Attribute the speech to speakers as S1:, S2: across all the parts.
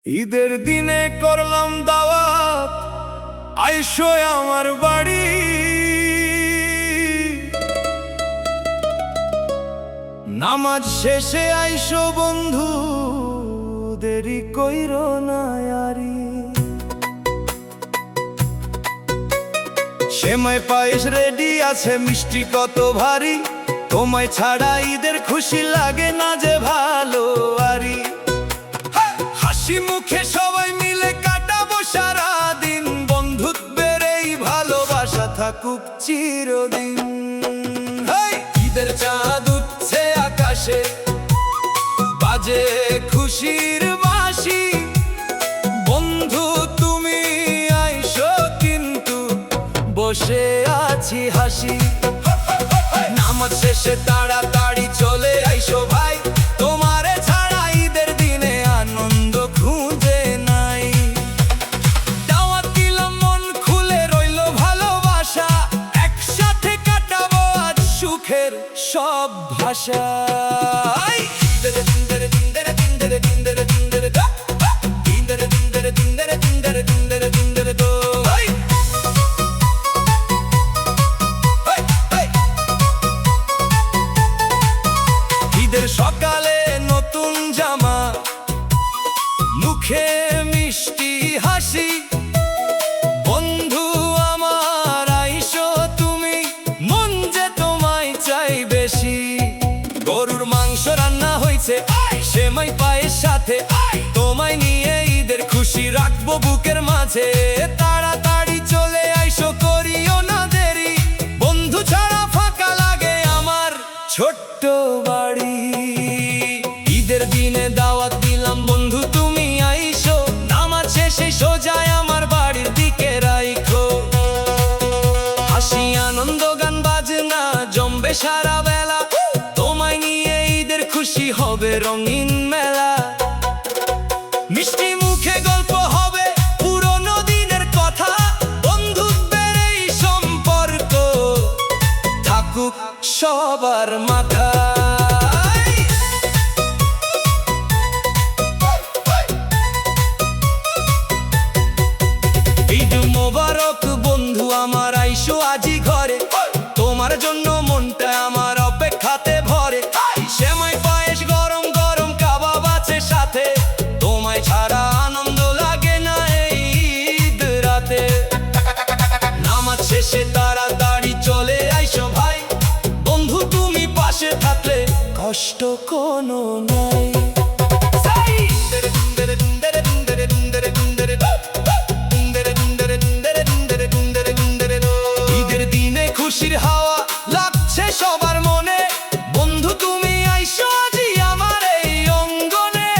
S1: ঈদের দিনে করলাম দাওয়াত, আইসো আমার বাড়ি। নামাজ শেষে আইসো বন্ধু, দেরি কইরো না আরি। সেমাই পায়েস রেডি আছে, মিষ্টি কত ভারী। তোমায় ছাড়া ঈদের খুশি লাগে না যে ভালো আরি। হাসি মুখে সবাই মিলে কাটাবো সারাদিন, বন্ধুত্বের এই ভালোবাসা থাকুক চিরদিন। ঈদের চাঁদ উঠছে আকাশে, বাজে খুশির বাঁশি। বন্ধু তুমি আইসো, কিন্তু বসে আছি হাসি। নামাজ শেষে তাড়াতাড়ি চলে আইসো ভাই, তোমারে ছাড়া ঈদের দিনে আনন্দ খুঁজে নাই। দাওয়াত দিলাম মন খুলে, রইলো ভালোবাসা। একসাথে কাটাবো আজ সুখের সব ভাষা। ঈদের সকালে নতুন জামা, মুখে মিষ্টি হাসি। বন্ধু আমার আইসো তুমি, মন যে তোমায় চাই বেশি। গরুর মাংস রান্না হয়েছে, সেমাই পায়ের সাথে। তোমায় নিয়ে ঈদের খুশি রাখবো বুকের মাঝে। তাড়াতাড়ি চলে আইসো, করিও না দেরি। বন্ধু ছাড়া ফাঁকা লাগে আমার ছোট্ট বাড়ি। ঈদের দিনে দাওয়াত দিলাম বন্ধু তুমি আইসো, নামাজ শেষে সোজায় আমার বাড়ির দিকে রাইখো। হাসি আনন্দ গান বাজনা জমবে সারা বেলা, তোমায় নিয়ে ঈদের খুশি হবে রঙিন মেলা। মিষ্টি মুখে গল্প হবে পুরনো দিনের কথা, বন্ধুত্বের এই সম্পর্ক থাকুক সবার মাথায়। ঈদ মোবারক বন্ধু আমার, আইসো আজি ঘরে। তোমার জন্য মনটা আমার অপেক্ষাতে ভরে। সেমাই পায়েস গরম গরম, কাবাব আছে সাথে। তোমায় ছাড়া আনন্দ লাগে না এই ঈদ রাতে। নামাজ শেষে তাড়াতাড়ি চলে আইসো ভাই, বন্ধু তুমি পাশে থাকলে কষ্ট কোনো নাই। ঈদের দিনে খুশির হাওয়া লাগছে সবার মনে, বন্ধু তুমি আইসো আজি আমার এই অঙ্গনে।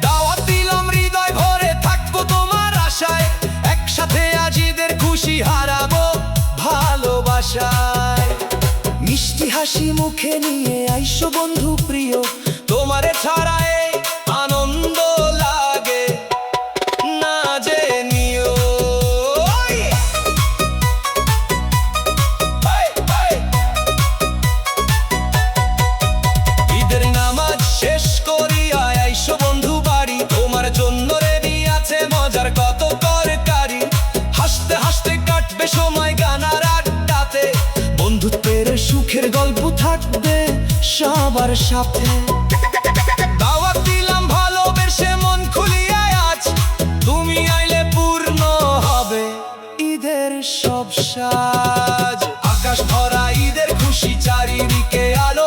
S1: দাওয়াত দিলাম হৃদয় ভরে, থাকবো তোমার আশায়। একসাথে আজ ঈদের খুশি হারাবো ভালোবাসায়। মিষ্টি হাসি মুখে নিয়ে আইসো বন্ধু প্রিয়, তোমারে ছাড়া এই আনন্দ লাগে না যে নিও। ঈদের নামাজ শেষ করিয়া আইসো বন্ধু বাড়ি, তোমার জন্য রেডি আছে মজার কত তরকারি। হাসতে হাসতে কাটবে সময় গানার আড্ডাতে, বন্ধুত্বের সুখের গল্প থাকবে সবার সাথে। দাওয়াত দিলাম ভালোবেসে মন খুলিয়া আজ, তুমি আইলে পূর্ণ হবে ঈদের সব সাজ। আকাশ ভরা ঈদের খুশি, চারিদিকে আলো।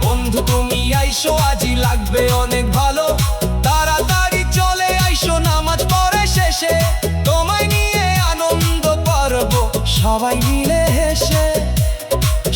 S1: বন্ধু তুমি আইসো আজি, লাগবে অনেক ভালো। তাড়াতাড়ি চলে আইসো নামাজ পড়ে শেষে, তোমায় নিয়ে আনন্দ করবো সবাই মিলে হেসে।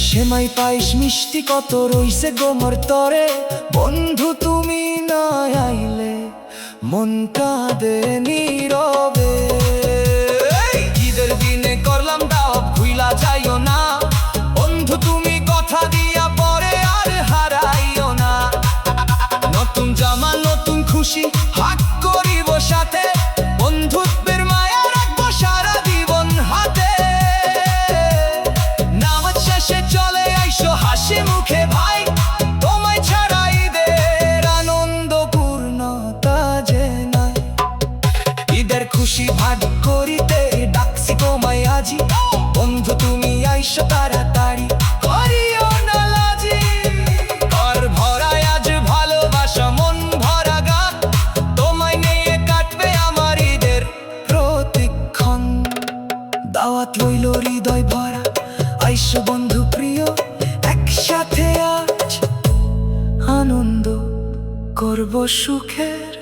S1: সেমাই পায়েস মিষ্টি কত রইছে গোমর তরে, বন্ধু তুমি না আইলে মন কাঁদে নীরবে। ঈদের দিনে করলাম দাওয়াত, ভুইলা যাইও না। বন্ধু তুমি কথা দিয়া পরে আর হারাইও না। নতুন জামা নতুন খুশি হাত করিব সাথে, বন্ধুত্বের মায়া রাখবো সারা জীবন হাতে। নামাজ শেষে চলে আইসো হাসি মুখে ভাই, তোমায় ছাড়া ঈদের আনন্দ পূর্ণতা সুখের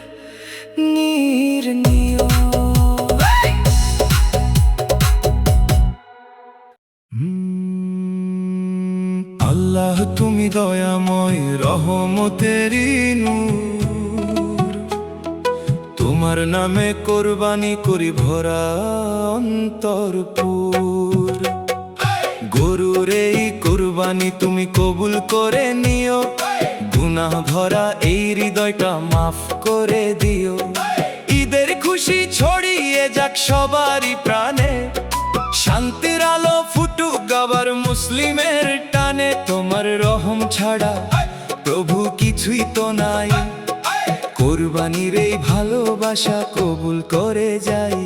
S1: নির্নিয়। আল্লাহ তুমি দয়াময় রহমতেরই নূর, তোমার নামে কোরবানি করি ভরা অন্তরপুর। গরুর এই কোরবানি তুমি কবুল করে নিও, গুনাহ ভরা এই হৃদয়টা মাফ করে দিও। ঈদের খুশি ছড়িয়ে যাক সবারই প্রাণে, শান্তির আলো ফুটুক আবার মুসলিমের টানে। তোমার রহম ছাড়া প্রভু কিছুই তো নাই, কোরবানির এই ভালোবাসা কবুল করে যাই।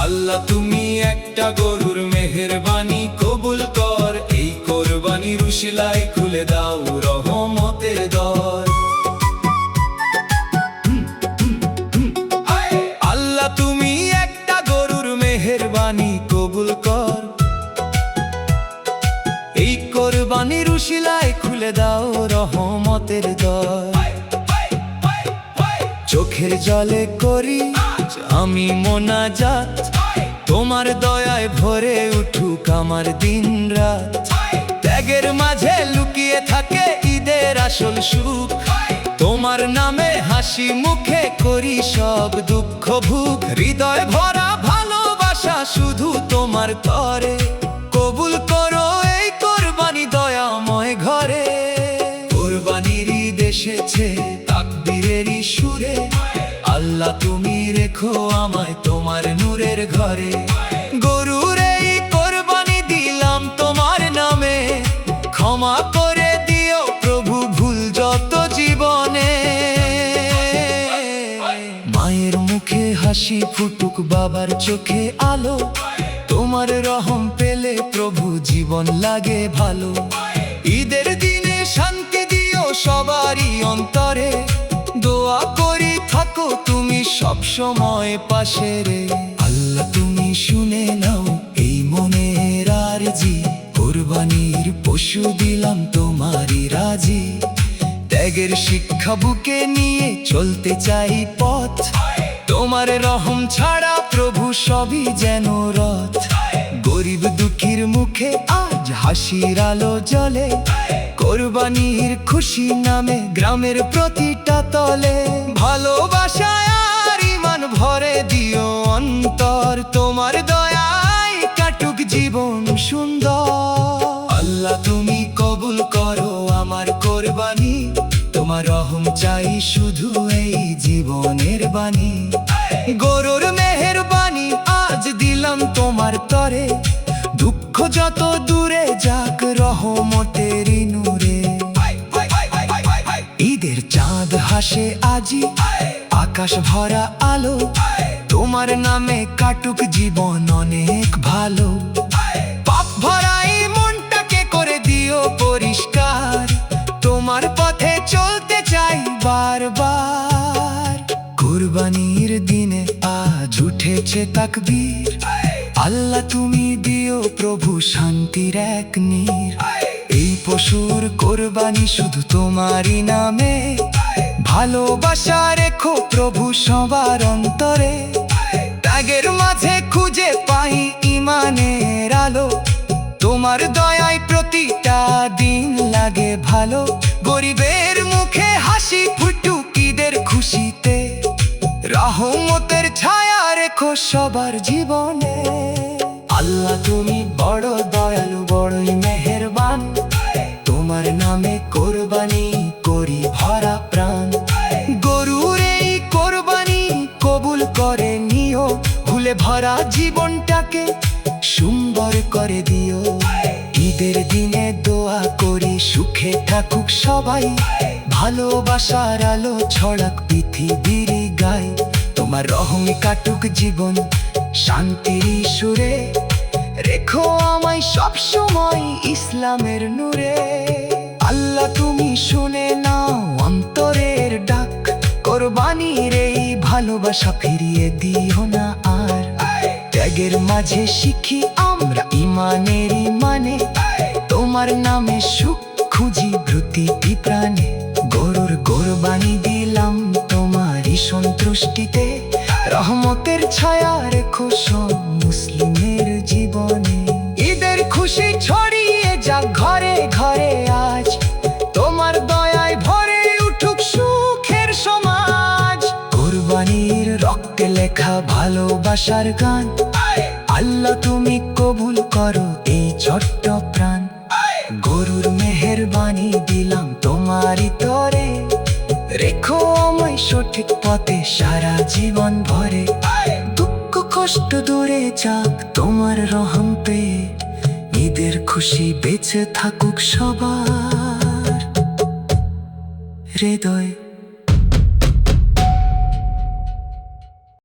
S1: আল্লাহ তুমি একটা গরুর মেহেরবানি কবুল কর, এই কোরবানির উশিলায় খুলে দাও রহমতের দর। আল্লাহ তুমি একটা গরুর মেহেরবানি কবুল কর, এই কোরবানির উশিলায় খুলে দাও রহমতের দর। চোখের জলে করি আমি মোনাজাত, তোমার দয়ায় ভরে উঠুক আমার দিন রাত। ত্যাগের মাঝে লুকিয়ে থাকে ঈদের আসল সুখ, তোমার নামে হাসি মুখে করি সব দুঃখ ভুক। হৃদয় ভরা ভালোবাসা শুধু তোমার তরে, কবুল করো এই কোরবানি দয়াময় ঘরে। কোরবানির ঈদ এসেছে তাকবীরেরই সুরে, আল্লাহ তুমি রেখো আমায় তোমার নূরের ঘরে। গরুর এই কোরবানি দিলাম তোমার নামে, ক্ষমা করে দিও প্রভু ভুল যত জীবনে। মায়ের মুখে হাসি ফুটুক বাবার চোখে আলো, তোমার রহম পেলে প্রভু জীবন লাগে ভালো। ঈদের দিনে শান্তি দিও সবারই অন্তরে, দোয়া করি থাকো তুমি সব সময় পাশে রে। আল্লাহ তুমি শুনে নাও এই মনের আরজি, কোরবানির পশু দিলাম তোমারই রাজি। ত্যাগের শিক্ষা বুকে নিয়ে চলতে চাই পথ, তোমার রহম ছাড়া প্রভু সবই যেন রথ। গরিব দুঃখীর মুখে আজ হাসির আলো জ্বলে, কোরবানির খুশি নামে গ্রামের প্রতিটা তলে। ভালোবাসায় আর ঈমান ভরে দিও অন্তর, তোমার দয়ায় কাটুক জীবন সুন্দর। আল্লাহ তুমি কবুল করো আমার কোরবানি, তোমার রহম চাই শুধু এই জীবনের বাণী। গরুর মেহেরবানি আজ দিলাম তোমার তরে, দুঃখ যত দূরে যাক রহমতেরই নূরে। ঈদের চাঁদ হাসে আজি আকাশ ভরা আলো, তোমার নামে কাটুক জীবন অনেক ভালো। পাপ ভরা এই মনটাকে করে দিও পরিষ্কার, তোমার পথে চলতে চাই বারবার। কুরবানির দিনে আজ উঠেছে তাকবীর, আল্লাহ তুমি দিও প্রভু শান্তির এক নীর। এই পশুর কোরবানি শুধু তোমারই নামে, ভালোবাসা রেখো প্রভু সবার অন্তরে। ত্যাগের মাঝে খুঁজে পাই ঈমানের আলো, তোমার দয়ায় প্রতিটা দিন লাগে ভালো। গরিবের মুখে হাসি ফুটুক ঈদের খুশিতে, রহমতের ছায়া রেখো সবার জীবনে। আল্লাহ তুমি বড় দয়ালু বড়ই মেহেরবান, তোমার নামে কোরবানি করি ভরা প্রাণ। গরুর এই কোরবানি কবুল করে নিও, ভুলে ভরা জীবনটাকে সুন্দর করে দিও। ঈদের দিনে দোয়া করি সুখে থাকুক সবাই, ভালোবাসার আলো ছড়াক পৃথিবীর গায়। তোমার রহম কাটুক জীবন শান্তির সুরে, রেখো আমায় সব সময় ইসলামের নূরে। আল্লাহ তুমি শুনে নাও অন্তরের ডাক, কোরবানির এই ভালোবাসা ফিরিয়ে দিও না আর। ত্যাগের মাঝে শিখি আমরা ঈমানেরই মানে, তোমার নামে সুখ খুঁজি প্রতিটি প্রাণে। গরুর কোরবানি দিলাম
S2: সন্তুষ্টিতে রহমতের ছায়া রেখো সব মুসলিমের জীবনে। ঈদের খুশি ছড়িয়ে যাক ঘরে ঘরে আজ, তোমার দয়ায় ভরে উঠুক সুখের সমাজ। কুরবানির রক্তে লেখা ভালোবাসার গান, আল্লাহ তুমি কবুল করো এই ছোট্ট প্রাণ। গরুর মেহেরবানি দিলাম তোমারই তরে, রেখো আমায় সঠিক পথে সারা জীবন ভরে। দুঃখ কষ্ট দূরে যাক তোমার রহম পেয়ে, ঈদের খুশি বেঁচে থাকুক সবার হৃদয়।